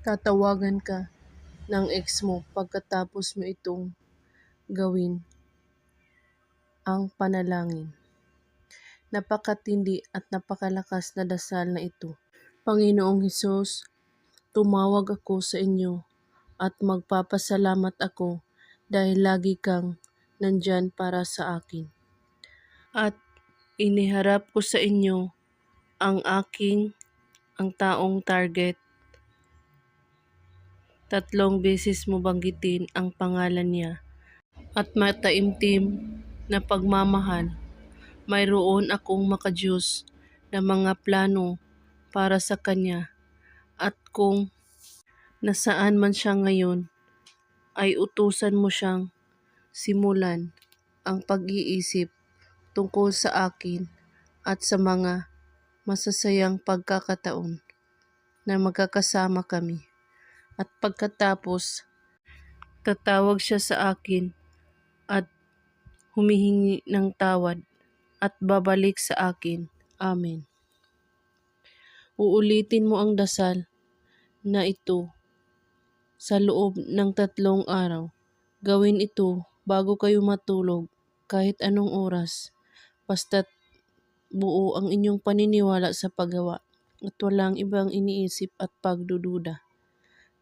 Tatawagan ka ng ex mo pagkatapos mo itong gawin ang panalangin. Napakatindi at napakalakas na dasal na ito. Panginoong Hesus, tumawag ako sa inyo at magpapasalamat ako dahil lagi kang nandyan para sa akin. At iniharap ko sa inyo ang taong target. 3 beses mo banggitin ang pangalan niya at mataimtim na pagmamahal. Mayroon akong makadiyos na mga plano para sa kanya at kung nasaan man siya ngayon ay utusan mo siyang simulan ang pag-iisip tungkol sa akin at sa mga masasayang pagkakataon na magkakasama kami. At pagkatapos, tatawag siya sa akin at humihingi ng tawad at babalik sa akin. Amen. Uulitin mo ang dasal na ito sa loob ng 3 araw. Gawin ito bago kayo matulog kahit anong oras. Basta't buo ang inyong paniniwala sa paggawa at walang ibang iniisip at pagdududa.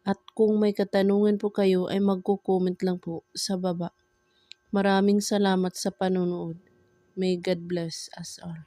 At kung may katanungan po kayo ay magko-comment lang po sa baba. Maraming salamat sa panonood. May God bless us all.